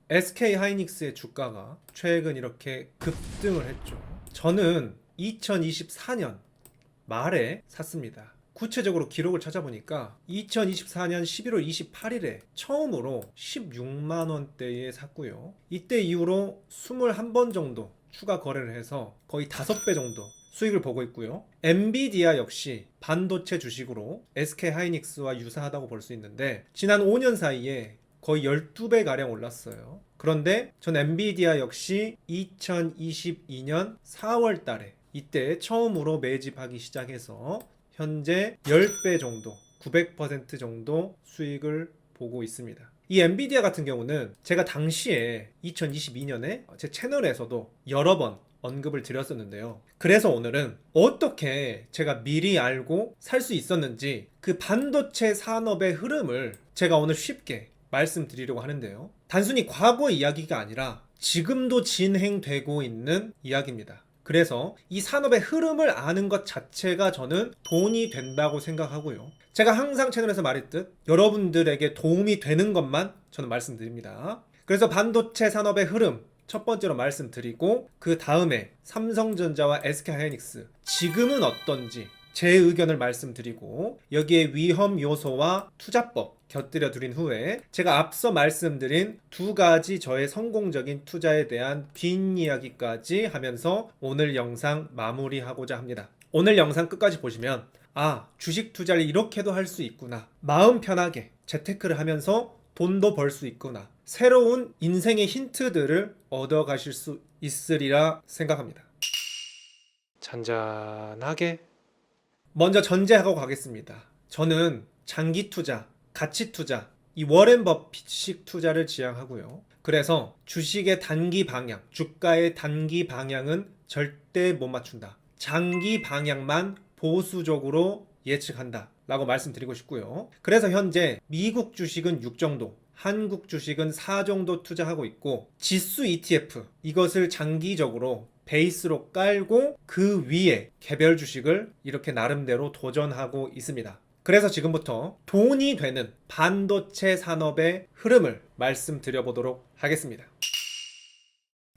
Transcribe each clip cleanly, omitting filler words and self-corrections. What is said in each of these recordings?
SK 하이닉스의 주가가 최근 이렇게 급등을 했죠. 저는 2024년 말에 샀습니다. 구체적으로 기록을 찾아보니까 2024년 11월 28일에 처음으로 16만 원대에 샀고요. 이때 이후로 21번 정도 추가 거래를 해서 거의 5배 정도 수익을 보고 있고요. 엔비디아 역시 반도체 주식으로 SK 하이닉스와 유사하다고 볼 수 있는데 지난 5년 사이에 거의 12배 가량 올랐어요. 그런데 전 엔비디아 역시 2022년 4월 달에 이때 처음으로 매집하기 시작해서 현재 10배 정도, 900% 정도 수익을 보고 있습니다. 이 엔비디아 같은 경우는 제가 당시에 2022년에 제 채널에서도 여러 번 언급을 드렸었는데요. 그래서 오늘은 어떻게 제가 미리 알고 살 수 있었는지 그 반도체 산업의 흐름을 제가 오늘 쉽게 말씀드리려고 하는데요. 단순히 과거 이야기가 아니라 지금도 진행되고 있는 이야기입니다. 그래서 이 산업의 흐름을 아는 것 자체가 저는 돈이 된다고 생각하고요. 제가 항상 채널에서 말했듯 여러분들에게 도움이 되는 것만 저는 말씀드립니다. 그래서 반도체 산업의 흐름 첫 번째로 말씀드리고 그 다음에 삼성전자와 SK하이닉스 지금은 어떤지 제 의견을 말씀드리고 여기에 위험 요소와 투자법 곁들여 드린 후에 제가 앞서 말씀드린 두 가지 저의 성공적인 투자에 대한 뒷이야기까지 하면서 오늘 영상 마무리하고자 합니다. 오늘 영상 끝까지 보시면 주식 투자를 이렇게도 할 수 있구나, 마음 편하게 재테크를 하면서 돈도 벌 수 있구나, 새로운 인생의 힌트들을 얻어 가실 수 있으리라 생각합니다. 잔잔하게 먼저 전제하고 가겠습니다. 저는 장기 투자, 가치 투자, 이 워렌 버핏식 투자를 지향하고요. 그래서 주식의 단기 방향, 주가의 단기 방향은 절대 못 맞춘다. 장기 방향만 보수적으로 예측한다 라고 말씀드리고 싶고요. 그래서 현재 미국 주식은 6 정도, 한국 주식은 4 정도 투자하고 있고 지수 ETF 이것을 장기적으로 베이스로 깔고 그 위에 개별 주식을 이렇게 나름대로 도전하고 있습니다. 그래서 지금부터 돈이 되는 반도체 산업의 흐름을 말씀드려보도록 하겠습니다.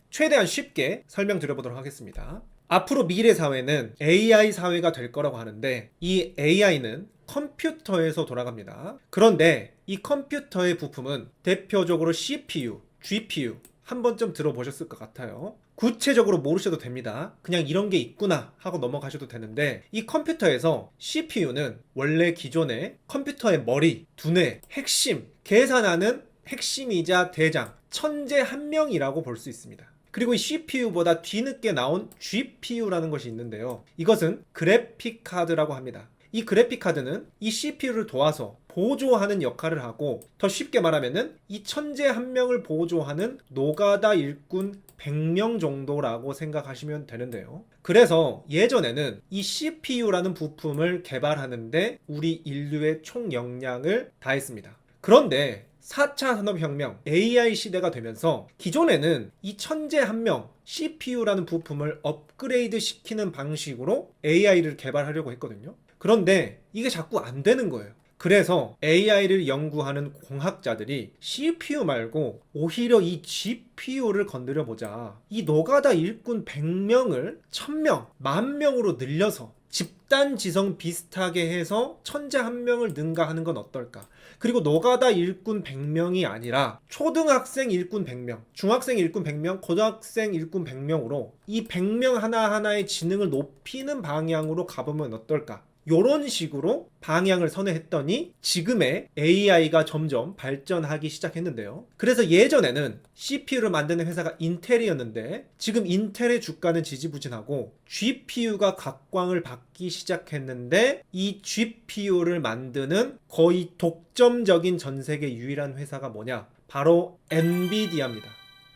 최대한 쉽게 설명드려보도록 하겠습니다. 앞으로 미래 사회는 AI 사회가 될 거라고 하는데 이 AI는 컴퓨터에서 돌아갑니다. 그런데 이 컴퓨터의 부품은 대표적으로 CPU, GPU 한 번쯤 들어보셨을 것 같아요. 구체적으로 모르셔도 됩니다. 그냥 이런 게 있구나 하고 넘어가셔도 되는데 이 컴퓨터에서 CPU는 원래 기존의 컴퓨터의 머리, 두뇌, 핵심, 계산하는 핵심이자 대장, 천재 한 명이라고 볼 수 있습니다. 그리고 이 CPU보다 뒤늦게 나온 GPU라는 것이 있는데요. 이것은 그래픽 카드라고 합니다. 이 그래픽 카드는 이 CPU를 도와서 보조하는 역할을 하고 더 쉽게 말하면은 이 천재 한 명을 보조하는 노가다 일꾼 100명 정도라고 생각하시면 되는데요. 그래서 예전에는 이 CPU라는 부품을 개발하는데 우리 인류의 총 역량을 다했습니다. 그런데 4차 산업혁명 AI 시대가 되면서 기존에는 이 천재 한 명 CPU라는 부품을 업그레이드 시키는 방식으로 AI를 개발하려고 했거든요. 그런데 이게 자꾸 안 되는 거예요. 그래서 AI를 연구하는 공학자들이 CPU 말고 오히려 이 GPU를 건드려 보자. 이 노가다 일꾼 100명을 1000명, 10,000명으로 늘려서 집단 지성 비슷하게 해서 천재 한 명을 능가하는 건 어떨까? 그리고 노가다 일꾼 100명이 아니라 초등학생 일꾼 100명, 중학생 일꾼 100명, 고등학생 일꾼 100명으로 이 100명 하나하나의 지능을 높이는 방향으로 가보면 어떨까? 요런 식으로 방향을 선회했더니 지금의 AI가 점점 발전하기 시작했는데요. 그래서 예전에는 CPU를 만드는 회사가 인텔이었는데 지금 인텔의 주가는 지지부진하고 GPU가 각광을 받기 시작했는데 이 GPU를 만드는 거의 독점적인 전 세계 유일한 회사가 뭐냐? 바로 엔비디아입니다.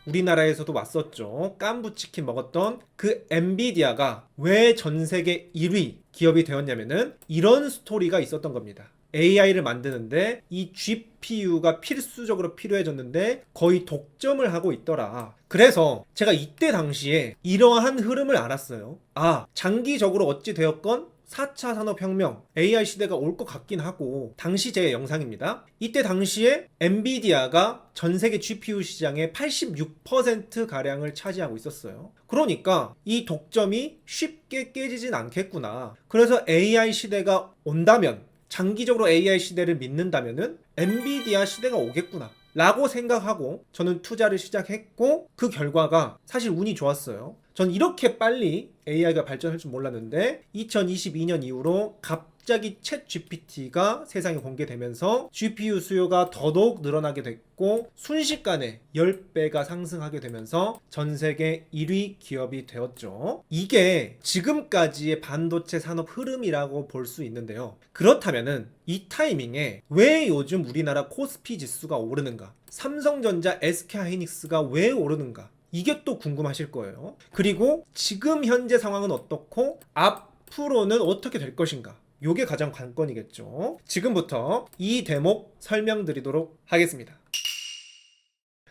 우리나라에서도 왔었죠. 깐부치킨 먹었던 그 엔비디아가 왜 전 세계 1위 기업이 되었냐면은 이런 스토리가 있었던 겁니다. AI를 만드는데 이 GPU가 필수적으로 필요해졌는데 거의 독점을 하고 있더라. 그래서 제가 이때 당시에 이러한 흐름을 알았어요. 장기적으로 어찌 되었건 4차 산업혁명 AI 시대가 올 것 같긴 하고, 당시 제 영상입니다. 이때 당시에 엔비디아가 전 세계 GPU 시장의 86%가량을 차지하고 있었어요. 그러니까 이 독점이 쉽게 깨지진 않겠구나. 그래서 AI 시대가 온다면, 장기적으로 AI 시대를 믿는다면은 엔비디아 시대가 오겠구나 라고 생각하고 저는 투자를 시작했고, 그 결과가 사실 운이 좋았어요. 전 이렇게 빨리 AI가 발전할 줄 몰랐는데 2022년 이후로 갑자기 챗 GPT가 세상에 공개되면서 GPU 수요가 더더욱 늘어나게 됐고, 순식간에 10배가 상승하게 되면서 전 세계 1위 기업이 되었죠. 이게 지금까지의 반도체 산업 흐름이라고 볼 수 있는데요. 그렇다면은 이 타이밍에 왜 요즘 우리나라 코스피 지수가 오르는가? 삼성전자, SK하이닉스가 왜 오르는가? 이게 또 궁금하실 거예요. 그리고 지금 현재 상황은 어떻고 앞으로는 어떻게 될 것인가? 이게 가장 관건이겠죠. 지금부터 이 대목 설명드리도록 하겠습니다.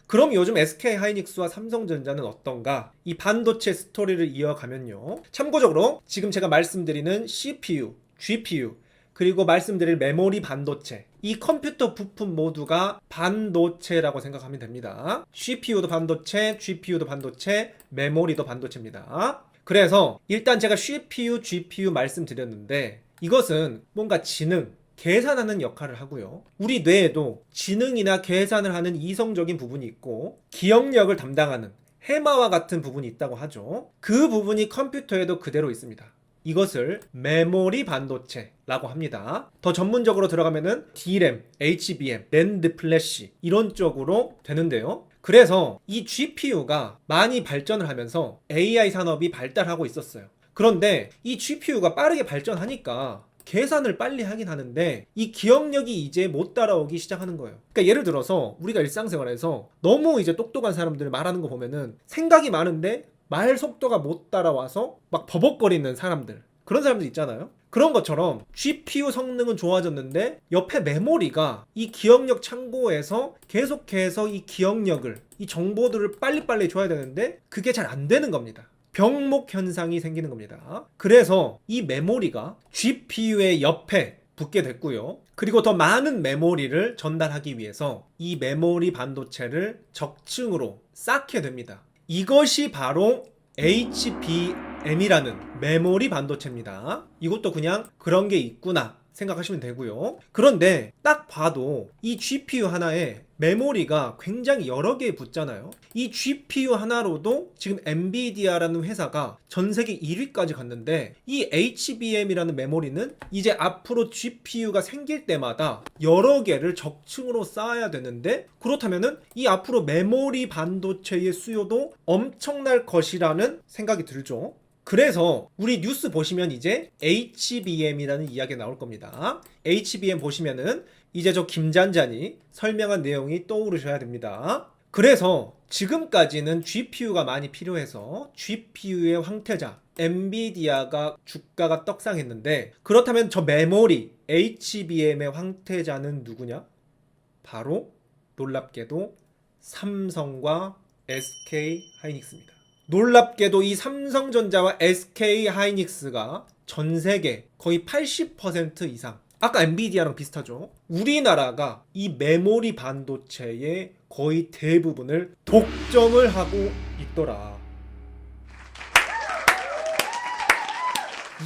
그럼 요즘 SK하이닉스와 삼성전자는 어떤가? 이 반도체 스토리를 이어가면요. 참고적으로 지금 제가 말씀드리는 CPU, GPU, 그리고 말씀드릴 메모리 반도체, 이 컴퓨터 부품 모두가 반도체라고 생각하면 됩니다. CPU도 반도체, GPU도 반도체, 메모리도 반도체입니다. 그래서 일단 제가 CPU, GPU 말씀드렸는데, 이것은 뭔가 지능, 계산하는 역할을 하고요. 우리 뇌에도 지능이나 계산을 하는 이성적인 부분이 있고, 기억력을 담당하는 해마와 같은 부분이 있다고 하죠. 그 부분이 컴퓨터에도 그대로 있습니다. 이것을 메모리 반도체라고 합니다. 더 전문적으로 들어가면은 DRAM, HBM, NAND 플래시 이런 쪽으로 되는데요. 그래서 이 GPU가 많이 발전을 하면서 AI 산업이 발달하고 있었어요. 그런데 이 GPU가 빠르게 발전하니까 계산을 빨리 하긴 하는데 이 기억력이 이제 못 따라오기 시작하는 거예요. 그러니까 예를 들어서 우리가 일상생활에서 너무 이제 똑똑한 사람들 말하는 거 보면은 생각이 많은데 말 속도가 못 따라와서 막 버벅거리는 사람들, 그런 사람들 있잖아요. 그런 것처럼 GPU 성능은 좋아졌는데 옆에 메모리가 이 기억력 창고에서 계속해서 이 기억력을, 이 정보들을 빨리빨리 줘야 되는데 그게 잘 안 되는 겁니다. 병목 현상이 생기는 겁니다. 그래서 이 메모리가 GPU의 옆에 붙게 됐고요. 그리고 더 많은 메모리를 전달하기 위해서 이 메모리 반도체를 적층으로 쌓게 됩니다. 이것이 바로 HBM이라는 메모리 반도체입니다. 이것도 그냥 그런 게 있구나 생각하시면 되고요. 그런데 딱 봐도 이 GPU 하나에 메모리가 굉장히 여러 개 붙잖아요. 이 GPU 하나로도 지금 엔비디아라는 회사가 전 세계 1위까지 갔는데, 이 HBM이라는 메모리는 이제 앞으로 GPU가 생길 때마다 여러 개를 적층으로 쌓아야 되는데, 그렇다면은 이 앞으로 메모리 반도체의 수요도 엄청날 것이라는 생각이 들죠. 그래서 우리 뉴스 보시면 이제 HBM이라는 이야기가 나올 겁니다. HBM 보시면은 이제 저 김잔잔이 설명한 내용이 떠오르셔야 됩니다. 그래서 지금까지는 GPU가 많이 필요해서 GPU의 황태자 엔비디아가 주가가 떡상했는데, 그렇다면 저 메모리 HBM의 황태자는 누구냐? 바로 놀랍게도 삼성과 SK하이닉스입니다. 놀랍게도 이 삼성전자와 SK하이닉스가 전 세계 거의 80% 이상, 아까 엔비디아랑 비슷하죠. 우리나라가 이 메모리 반도체의 거의 대부분을 독점을 하고 있더라.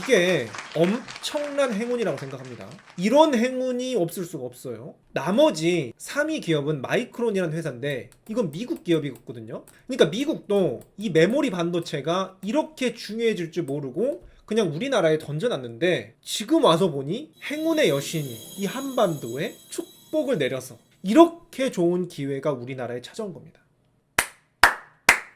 이게 엄청난 행운이라고 생각합니다. 이런 행운이 없을 수가 없어요. 나머지 3위 기업은 마이크론이라는 회사인데 이건 미국 기업이거든요. 그러니까 미국도 이 메모리 반도체가 이렇게 중요해질 줄 모르고 그냥 우리나라에 던져놨는데, 지금 와서 보니 행운의 여신이 이 한반도에 축복을 내려서 이렇게 좋은 기회가 우리나라에 찾아온 겁니다.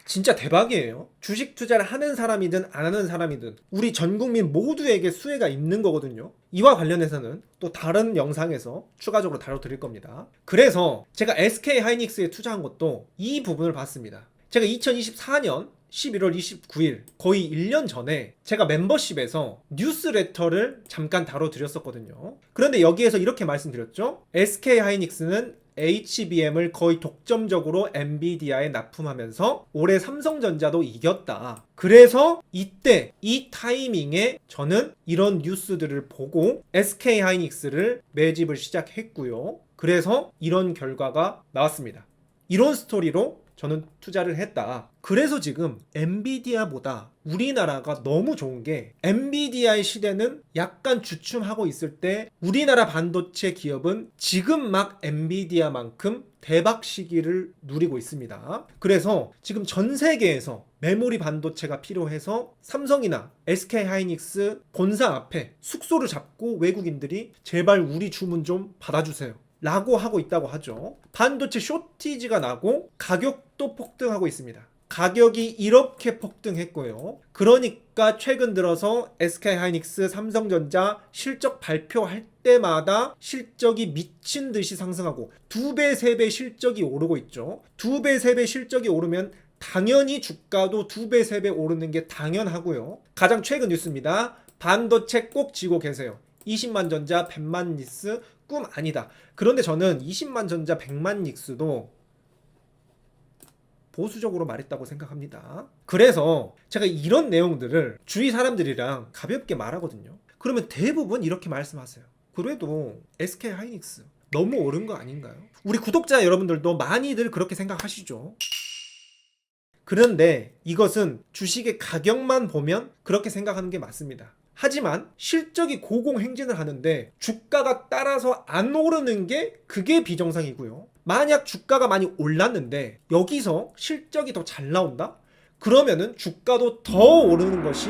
진짜 대박이에요. 주식 투자를 하는 사람이든 안 하는 사람이든 우리 전 국민 모두에게 수혜가 있는 거거든요. 이와 관련해서는 또 다른 영상에서 추가적으로 다뤄드릴 겁니다. 그래서 제가 SK하이닉스에 투자한 것도 이 부분을 봤습니다. 제가 2024년 11월 29일 거의 1년 전에 제가 멤버십에서 뉴스레터를 잠깐 다뤄드렸었거든요. 그런데 여기에서 이렇게 말씀드렸죠. SK하이닉스는 HBM을 거의 독점적으로 엔비디아에 납품하면서 올해 삼성전자도 이겼다. 그래서 이때 이 타이밍에 저는 이런 뉴스들을 보고 SK하이닉스를 매집을 시작했고요. 그래서 이런 결과가 나왔습니다. 이런 스토리로 저는 투자를 했다. 그래서 지금 엔비디아보다 우리나라가 너무 좋은 게 엔비디아의 시대는 약간 주춤하고 있을 때 우리나라 반도체 기업은 지금 막 엔비디아만큼 대박 시기를 누리고 있습니다. 그래서 지금 전 세계에서 메모리 반도체가 필요해서 삼성이나 SK하이닉스 본사 앞에 숙소를 잡고 외국인들이 제발 우리 주문 좀 받아주세요 라고 하고 있다고 하죠. 반도체 쇼티지가 나고 가격도 폭등하고 있습니다. 가격이 이렇게 폭등했고요. 그러니까 최근 들어서 SK하이닉스, 삼성전자 실적 발표할 때마다 실적이 미친 듯이 상승하고 2배, 3배 실적이 오르고 있죠. 2배, 3배 실적이 오르면 당연히 주가도 2배, 3배 오르는 게 당연하고요. 가장 최근 뉴스입니다. 반도체 꼭 쥐고 계세요. 20만 전자, 100만 닉스 꿈 아니다. 그런데 저는 20만 전자, 100만 닉스도 보수적으로 말했다고 생각합니다. 그래서 제가 이런 내용들을 주위 사람들이랑 가볍게 말하거든요. 그러면 대부분 이렇게 말씀하세요. 그래도 SK하이닉스 너무 오른 거 아닌가요? 우리 구독자 여러분들도 많이들 그렇게 생각하시죠. 그런데 이것은 주식의 가격만 보면 그렇게 생각하는 게 맞습니다. 하지만 실적이 고공행진을 하는데 주가가 따라서 안 오르는 게 그게 비정상이고요. 만약 주가가 많이 올랐는데 여기서 실적이 더 잘 나온다? 그러면은 주가도 더 오르는 것이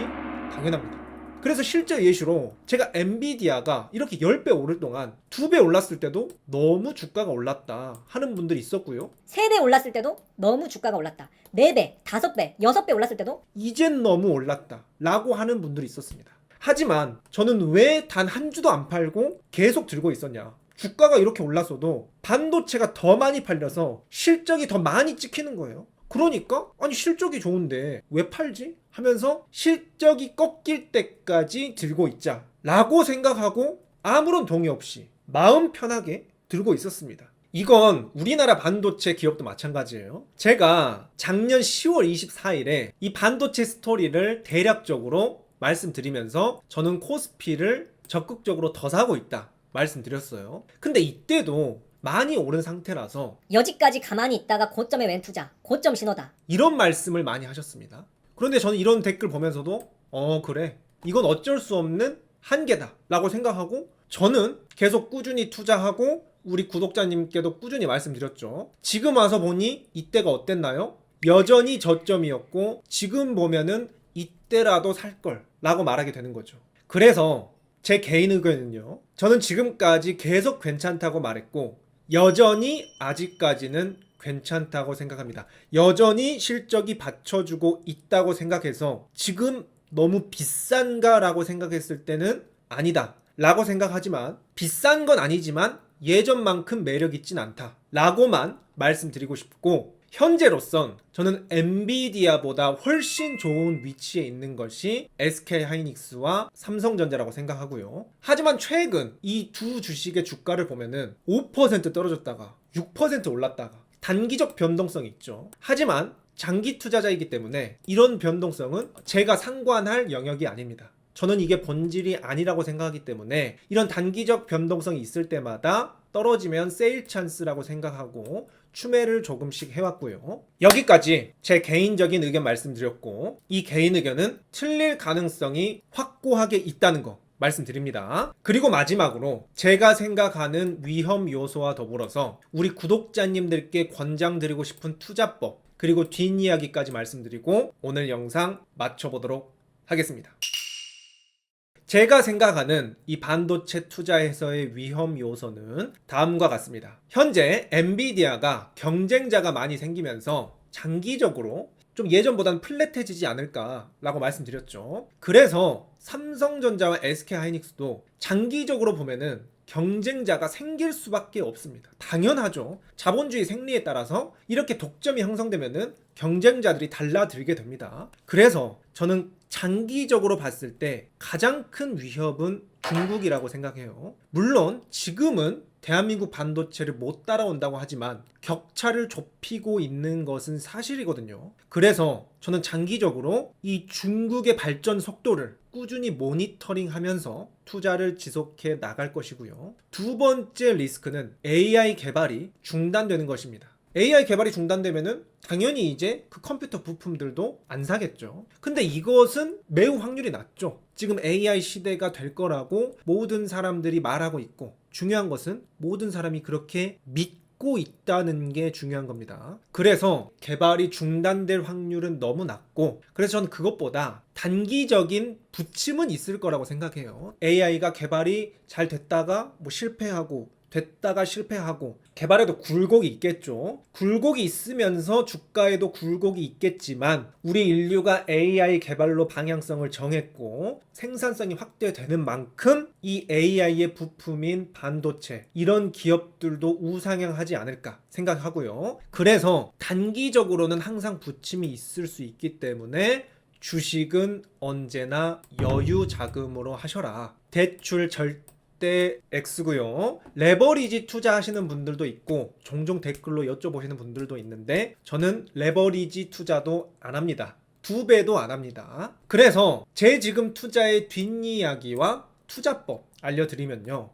당연합니다. 그래서 실제 예시로 제가 엔비디아가 이렇게 10배 오를 동안 2배 올랐을 때도 너무 주가가 올랐다 하는 분들이 있었고요. 3배 올랐을 때도 너무 주가가 올랐다. 4배, 5배, 6배 올랐을 때도 이젠 너무 올랐다 라고 하는 분들이 있었습니다. 하지만 저는 왜 단 한 주도 안 팔고 계속 들고 있었냐? 주가가 이렇게 올랐어도 반도체가 더 많이 팔려서 실적이 더 많이 찍히는 거예요. 그러니까 아니 실적이 좋은데 왜 팔지? 하면서 실적이 꺾일 때까지 들고 있자 라고 생각하고 아무런 동의 없이 마음 편하게 들고 있었습니다. 이건 우리나라 반도체 기업도 마찬가지예요. 제가 작년 10월 24일에 이 반도체 스토리를 대략적으로 말씀드리면서 저는 코스피를 적극적으로 더 사고 있다 말씀드렸어요. 근데 이때도 많이 오른 상태라서 여지까지 가만히 있다가 고점에 웬 투자, 고점 신호다. 이런 말씀을 많이 하셨습니다. 그런데 저는 이런 댓글 보면서도 그래 이건 어쩔 수 없는 한계다 라고 생각하고 저는 계속 꾸준히 투자하고 우리 구독자님께도 꾸준히 말씀드렸죠. 지금 와서 보니 이때가 어땠나요? 여전히 저점이었고 지금 보면은 이때라도 살걸 라고 말하게 되는 거죠. 그래서 제 개인 의견은요, 저는 지금까지 계속 괜찮다고 말했고 여전히 아직까지는 괜찮다고 생각합니다. 여전히 실적이 받쳐주고 있다고 생각해서 지금 너무 비싼가 라고 생각했을 때는 아니다 라고 생각하지만 비싼 건 아니지만 예전만큼 매력 있진 않다 라고만 말씀드리고 싶고, 현재로선 저는 엔비디아보다 훨씬 좋은 위치에 있는 것이 SK하이닉스와 삼성전자라고 생각하고요. 하지만 최근 이 두 주식의 주가를 보면은 5% 떨어졌다가 6% 올랐다가 단기적 변동성이 있죠. 하지만 장기 투자자이기 때문에 이런 변동성은 제가 상관할 영역이 아닙니다. 저는 이게 본질이 아니라고 생각하기 때문에 이런 단기적 변동성이 있을 때마다 떨어지면 세일 찬스라고 생각하고 추매를 조금씩 해왔고요. 여기까지 제 개인적인 의견 말씀드렸고, 이 개인 의견은 틀릴 가능성이 확고하게 있다는 거 말씀드립니다. 그리고 마지막으로 제가 생각하는 위험 요소와 더불어서 우리 구독자님들께 권장드리고 싶은 투자법, 그리고 뒷이야기까지 말씀드리고 오늘 영상 마쳐보도록 하겠습니다. 제가 생각하는 이 반도체 투자에서의 위험 요소는 다음과 같습니다. 현재 엔비디아가 경쟁자가 많이 생기면서 장기적으로 좀 예전보다는 플랫해지지 않을까라고 말씀드렸죠. 그래서 삼성전자와 SK하이닉스도 장기적으로 보면은 경쟁자가 생길 수밖에 없습니다. 당연하죠. 자본주의 생리에 따라서 이렇게 독점이 형성되면은 경쟁자들이 달라들게 됩니다. 그래서 저는 장기적으로 봤을 때 가장 큰 위협은 중국이라고 생각해요. 물론 지금은 대한민국 반도체를 못 따라온다고 하지만 격차를 좁히고 있는 것은 사실이거든요. 그래서 저는 장기적으로 이 중국의 발전 속도를 꾸준히 모니터링하면서 투자를 지속해 나갈 것이고요. 두 번째 리스크는 AI 개발이 중단되는 것입니다. AI 개발이 중단되면은 당연히 이제 그 컴퓨터 부품들도 안 사겠죠. 근데 이것은 매우 확률이 낮죠. 지금 AI 시대가 될 거라고 모든 사람들이 말하고 있고, 중요한 것은 모든 사람이 그렇게 믿고 있다는 게 중요한 겁니다. 그래서 개발이 중단될 확률은 너무 낮고, 그래서 저는 그것보다 단기적인 부침은 있을 거라고 생각해요. AI가 개발이 잘 됐다가 뭐 실패하고 됐다가 실패하고, 개발에도 굴곡이 있겠죠. 굴곡이 있으면서 주가에도 굴곡이 있겠지만, 우리 인류가 AI 개발로 방향성을 정했고 생산성이 확대되는 만큼 이 AI의 부품인 반도체, 이런 기업들도 우상향하지 않을까 생각하고요. 그래서 단기적으로는 항상 부침이 있을 수 있기 때문에 주식은 언제나 여유 자금으로 하셔라. 대출 절대 X고요. 레버리지 투자하시는 분들도 있고 종종 댓글로 여쭤보시는 분들도 있는데, 저는 레버리지 투자도 안 합니다. 2배도 안 합니다. 그래서 제 지금 투자의 뒷이야기와 투자법 알려드리면요.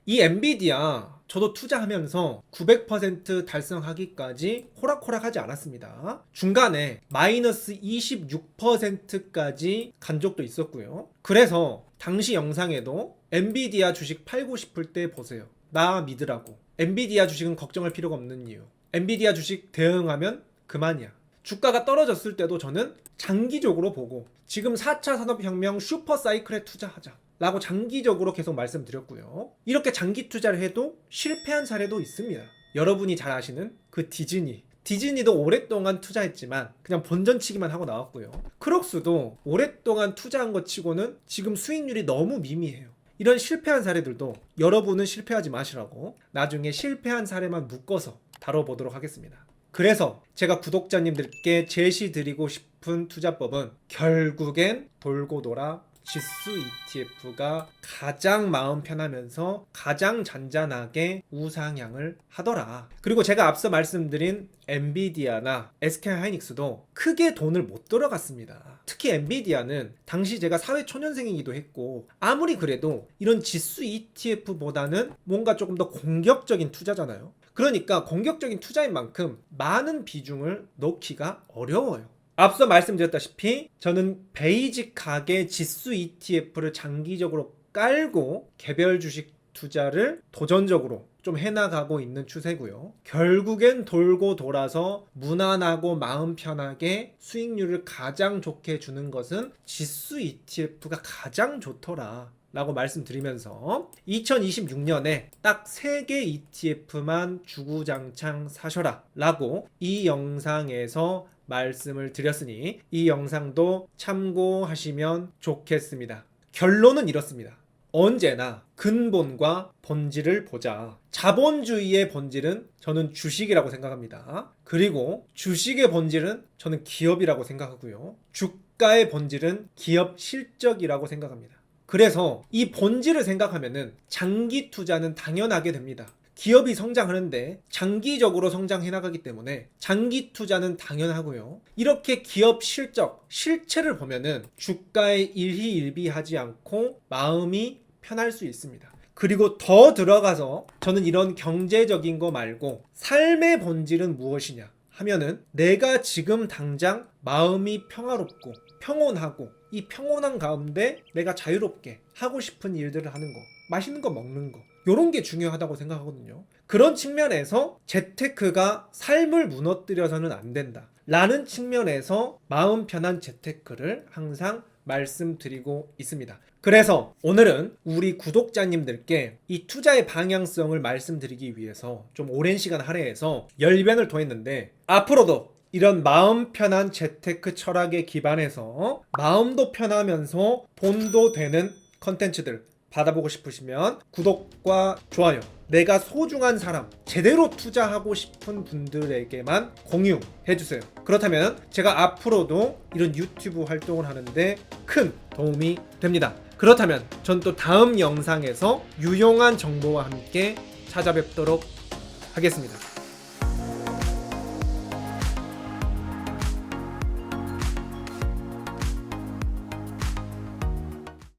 이 엔비디아 저도 투자하면서 900% 달성하기까지 호락호락하지 않았습니다. 중간에 마이너스 26%까지 간 적도 있었고요. 그래서 당시 영상에도 엔비디아 주식 팔고 싶을 때 보세요. 나 믿으라고. 엔비디아 주식은 걱정할 필요가 없는 이유. 엔비디아 주식 대응하면 그만이야. 주가가 떨어졌을 때도 저는 장기적으로 보고 지금 4차 산업혁명 슈퍼사이클에 투자하자 라고 장기적으로 계속 말씀드렸고요. 이렇게 장기 투자를 해도 실패한 사례도 있습니다. 여러분이 잘 아시는 그 디즈니도 오랫동안 투자했지만 그냥 본전치기만 하고 나왔고요. 크록스도 오랫동안 투자한 것 치고는 지금 수익률이 너무 미미해요. 이런 실패한 사례들도 여러분은 실패하지 마시라고 나중에 실패한 사례만 묶어서 다뤄보도록 하겠습니다. 그래서 제가 구독자님들께 제시드리고 싶은 투자법은 결국엔 돌고 돌아 지수 ETF가 가장 마음 편하면서 가장 잔잔하게 우상향을 하더라. 그리고 제가 앞서 말씀드린 엔비디아나 SK하이닉스도 크게 돈을 못 들어갔습니다. 특히 엔비디아는 당시 제가 사회초년생이기도 했고, 아무리 그래도 이런 지수 ETF보다는 뭔가 조금 더 공격적인 투자잖아요. 그러니까 공격적인 투자인 만큼 많은 비중을 넣기가 어려워요. 앞서 말씀드렸다시피 저는 베이직하게 지수 ETF를 장기적으로 깔고 개별 주식 투자를 도전적으로 좀 해나가고 있는 추세고요. 결국엔 돌고 돌아서 무난하고 마음 편하게 수익률을 가장 좋게 주는 것은 지수 ETF가 가장 좋더라 라고 말씀드리면서 2026년에 딱 3개 ETF만 주구장창 사셔라 라고 이 영상에서 말씀을 드렸으니 이 영상도 참고하시면 좋겠습니다. 결론은 이렇습니다. 언제나 근본과 본질을 보자. 자본주의의 본질은 저는 주식이라고 생각합니다. 그리고 주식의 본질은 저는 기업이라고 생각하고요. 주가의 본질은 기업 실적이라고 생각합니다. 그래서 이 본질을 생각하면은 장기 투자는 당연하게 됩니다. 기업이 성장하는데 장기적으로 성장해 나가기 때문에 장기 투자는 당연하고요. 이렇게 기업 실적, 실체를 보면은 주가에 일희일비하지 않고 마음이 편할 수 있습니다. 그리고 더 들어가서 저는 이런 경제적인 거 말고 삶의 본질은 무엇이냐 하면은 내가 지금 당장 마음이 평화롭고 평온하고 이 평온한 가운데 내가 자유롭게 하고 싶은 일들을 하는 거, 맛있는 거 먹는 거, 이런 게 중요하다고 생각하거든요. 그런 측면에서 재테크가 삶을 무너뜨려서는 안 된다 라는 측면에서 마음 편한 재테크를 항상 말씀드리고 있습니다. 그래서 오늘은 우리 구독자님들께 이 투자의 방향성을 말씀드리기 위해서 좀 오랜 시간 할애해서 열변을 토했는데, 앞으로도 이런 마음 편한 재테크 철학에 기반해서 마음도 편하면서 돈도 되는 컨텐츠들 받아보고 싶으시면 구독과 좋아요, 내가 소중한 사람, 제대로 투자하고 싶은 분들에게만 공유해주세요. 그렇다면 제가 앞으로도 이런 유튜브 활동을 하는데 큰 도움이 됩니다. 그렇다면 전 또 다음 영상에서 유용한 정보와 함께 찾아뵙도록 하겠습니다.